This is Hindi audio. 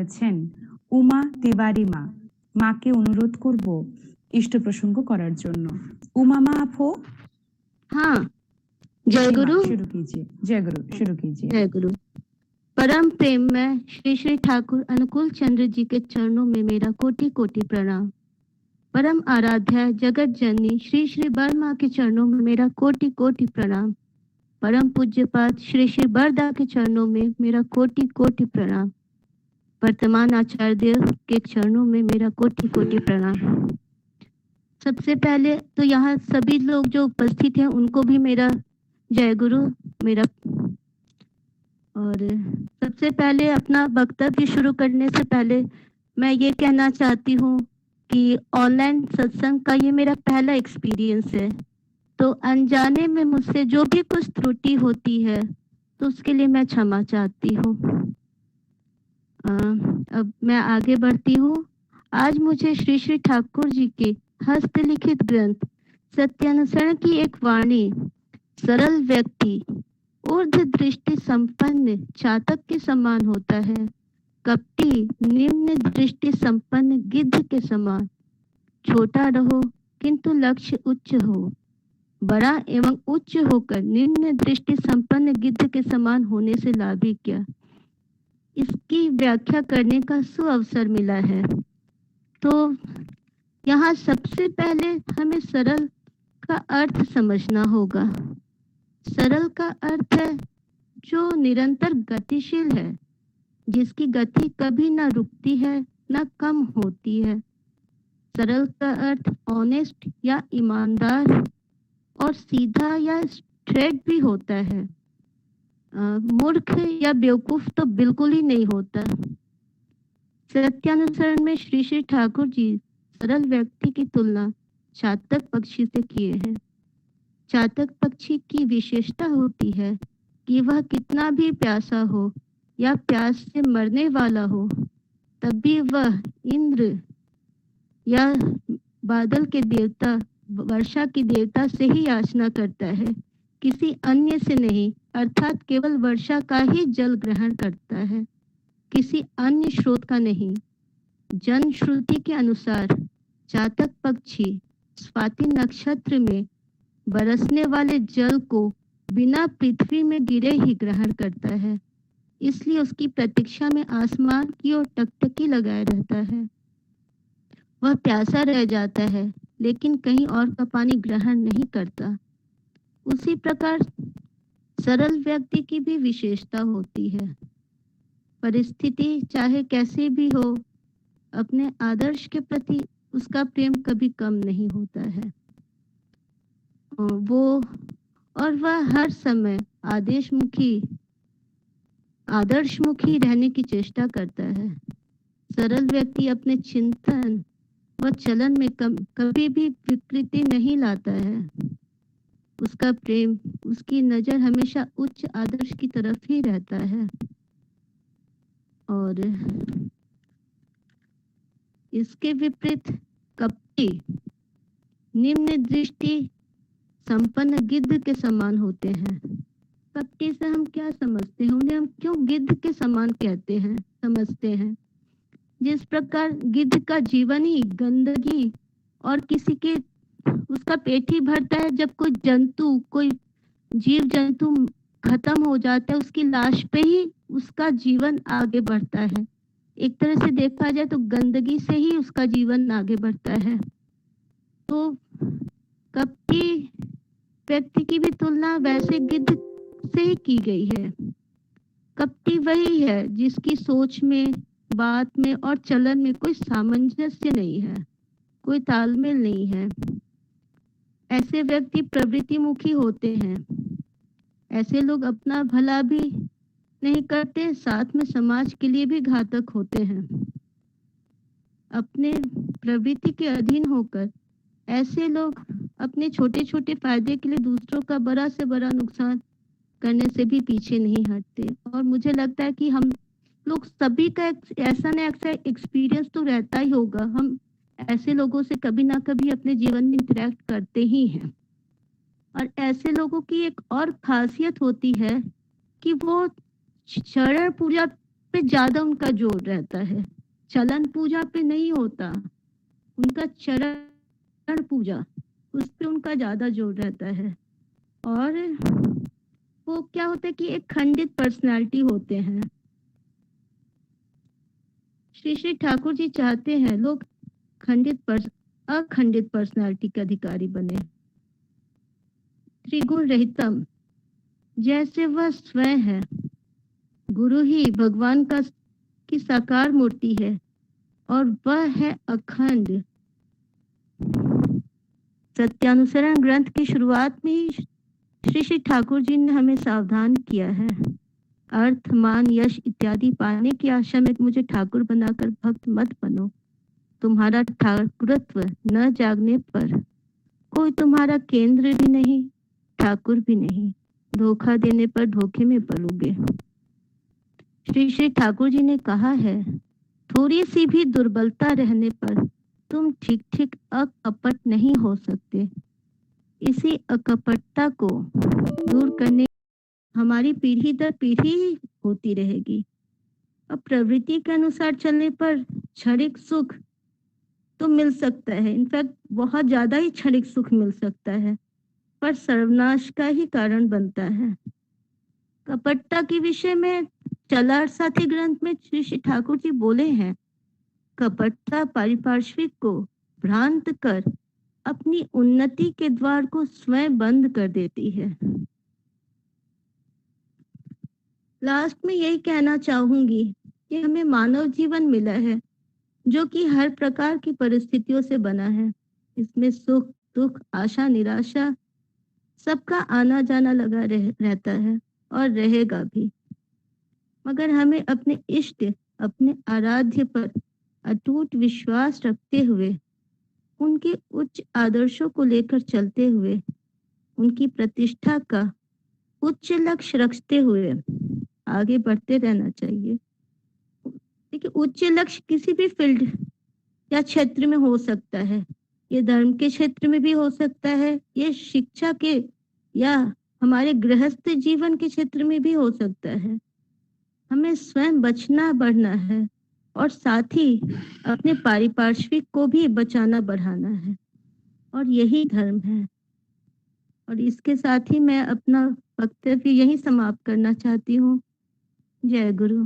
আছেন উমা তিওয়ারি মা। মাকে অনুরোধ করব ইষ্ট প্রসঙ্গ করার জন্য। उमा माँ आप हो? हाँ। जय जी माँ, गुरु। शुरू कीजिए। जय गुरु, शुरू कीजिए। जय गुरु। परम प्रेम में श्री श्री ठाकुर अनुकूल चंद्र जी के चरणों में मेरा कोटि कोटि प्रणाम। परम आराध्या जगत जननी श्री श्री बर्मा के चरणों में मेरा कोटि कोटि प्रणाम। परम पूज्यपाद श्री श्री बरदा के चरणों में मेरा कोटि कोटि प्रणाम। वर्तमान आचार्य देव के चरणों में मेरा कोटि कोटि प्रणाम। सबसे पहले तो यहाँ सभी लोग जो उपस्थित हैं उनको भी मेरा जय गुरु। मेरा और सबसे पहले अपना वक्तव्य शुरू करने से पहले मैं ये कहना चाहती हूँ कि ऑनलाइन सत्संग का ये मेरा पहला एक्सपीरियंस है, तो अनजाने में मुझसे जो भी कुछ त्रुटि होती है तो उसके लिए मैं क्षमा चाहती हूँ। अब मैं आगे बढ़ती हूँ। आज मुझे श्री श्री ठाकुर जी के हस्तलिखित ग्रंथ सत्यानुसरण की एक वाणी सरल व्यक्ति ऊर्ध्व दृष्टि संपन्न चातक के समान होता है, कपटी निम्न दृष्टि संपन्न गिद्ध के समान। छोटा रहो किंतु लक्ष्य उच्च हो, बड़ा एवं उच्च होकर निम्न दृष्टि संपन्न गिद्ध के समान होने से लाभ ही क्या। इसकी व्याख्या करने का सुअवसर मिला है। तो यहाँ सबसे पहले हमें सरल का अर्थ समझना होगा। सरल का अर्थ है जो निरंतर गतिशील है, जिसकी गति कभी न रुकती है न कम होती है। सरल का अर्थ ऑनेस्ट या ईमानदार और सीधा या स्ट्रेट भी होता है। मूर्ख या बेवकूफ तो बिल्कुल ही नहीं होता। सत्यानुसरण में श्री श्री ठाकुर जी सरल व्यक्ति की तुलना चातक पक्षी से किए हैं। चातक पक्षी की विशेषता होती है कि वह कितना भी प्यासा हो या प्यास से मरने वाला हो, तब भी वह इंद्र या बादल के देवता, वर्षा की देवता से ही याचना करता है, किसी अन्य से नहीं। अर्थात केवल वर्षा का ही जल ग्रहण करता है, किसी अन्य स्रोत का नहीं। जन श्रुति के अनुसार चातक पक्षी स्वाति नक्षत्र में बरसने वाले जल को बिना पृथ्वी में गिरे ही ग्रहण करता है, इसलिए उसकी प्रतीक्षा में आसमान की ओर टकटकी लगाए रहता है। वह प्यासा रह जाता है लेकिन कहीं और का पानी ग्रहण नहीं करता। उसी प्रकार सरल व्यक्ति की भी विशेषता होती है। परिस्थिति चाहे कैसी भी हो, अपने आदर्श के प्रति उसका प्रेम कभी कम नहीं होता है। वह हर समय आदर्शमुखी रहने की चेष्टा करता है। सरल व्यक्ति अपने चिंतन व चलन में कभी भी विकृति नहीं लाता है। उसका प्रेम, उसकी नजर हमेशा उच्च आदर्श की तरफ ही रहता है। और इसके विपरीत कपटी निम्न दृष्टि संपन्न गिद्ध के समान होते हैं। कपटी से हम क्या समझते हैं, उन्हें हम क्यों गिद्ध के समान कहते हैं, समझते हैं। जिस प्रकार गिद्ध का जीवन ही गंदगी और किसी के उसका पेट ही भरता है, जब कोई जीव जंतु खत्म हो जाता है उसकी लाश पे ही उसका जीवन आगे बढ़ता है। एक तरह से देखा जाए तो गंदगी से ही उसका जीवन आगे बढ़ता है। तो कपटी व्यक्ति की भी तुलना वैसे गिद्ध से ही की गई है। कपटी वही है जिसकी सोच में, बात में और चलन में कोई सामंजस्य नहीं है, कोई तालमेल नहीं है। ऐसे व्यक्ति प्रवृत्तिमुखी होते हैं। ऐसे लोग अपना भला भी नहीं करते, साथ में समाज के लिए भी घातक होते हैं। अपने प्रवृत्ति के अधीन होकर ऐसे लोग अपने छोटे छोटे फायदे के लिए दूसरों का बड़ा से बड़ा नुकसान करने से भी पीछे नहीं हटते। और मुझे लगता है कि हम लोग सभी का ऐसा न ऐसा एक्सपीरियंस तो रहता ही होगा। हम ऐसे लोगों से कभी ना कभी अपने जीवन में इंटरेक्ट करते ही हैं। और ऐसे लोगों की एक और खासियत होती है कि वो शरण पूजा पे ज्यादा उनका जोर रहता है, चलन पूजा पे नहीं होता। उनका चरण पूजा, उस पे उनका ज्यादा जोर रहता है। और वो क्या होता है कि एक खंडित पर्सनालिटी होते हैं। श्री श्री ठाकुर जी चाहते हैं लोग अखंडित पर्सनालिटी के अधिकारी बने। त्रिगुण रहितम, जैसे वह स्वयं है, गुरु ही भगवान की साकार मूर्ति है और वह है अखंड। सत्यानुसरण ग्रंथ की शुरुआत में ही श्री श्री ठाकुर जी ने हमें सावधान किया है, अर्थ मान यश इत्यादि पाने की आशा में मुझे ठाकुर बनाकर भक्त मत बनो। तुम्हारा ठाकुरत्व न जागने पर कोई तुम्हारा केंद्र भी नहीं, ठाकुर भी नहीं। धोखा देने पर धोखे में पड़ोगे। श्री श्री ठाकुर जी ने कहा है, थोड़ी सी भी दुर्बलता रहने पर तुम ठीक ठीक अकपट नहीं हो सकते। इसी अकपटता को दूर करने हमारी पीढ़ी दर पीढ़ी होती रहेगी। अब प्रवृत्ति के अनुसार चलने पर क्षणिक सुख तो मिल सकता है, इनफैक्ट बहुत ज्यादा ही क्षणिक सुख मिल सकता है, पर सर्वनाश का ही कारण बनता है। कपटता के विषय में चलार साथी ग्रंथ में श्री श्री ठाकुर जी बोले हैं, कपटता पारिपार्श्विक को भ्रांत कर अपनी उन्नति के द्वार को स्वयं बंद कर देती है। लास्ट में यही कहना चाहूंगी कि हमें मानव जीवन मिला है जो कि हर प्रकार की परिस्थितियों से बना है। इसमें सुख दुख आशा निराशा सबका आना जाना लगा रहता है और रहेगा भी, मगर हमें अपने इष्ट अपने आराध्य पर अटूट विश्वास रखते हुए, उनके उच्च आदर्शों को लेकर चलते हुए, उनकी प्रतिष्ठा का उच्च लक्ष्य रखते हुए आगे बढ़ते रहना चाहिए। देखिए, उच्च लक्ष्य किसी भी फील्ड या क्षेत्र में हो सकता है, ये धर्म के क्षेत्र में भी हो सकता है, ये शिक्षा के या हमारे गृहस्थ जीवन के क्षेत्र में भी हो सकता है। हमें स्वयं बचना बढ़ना है और साथ ही अपने पारिपार्श्विक को भी बचाना बढ़ाना है, और यही धर्म है। और इसके साथ ही मैं अपना वक्तव्य यही समाप्त करना चाहती हूँ। जय गुरु।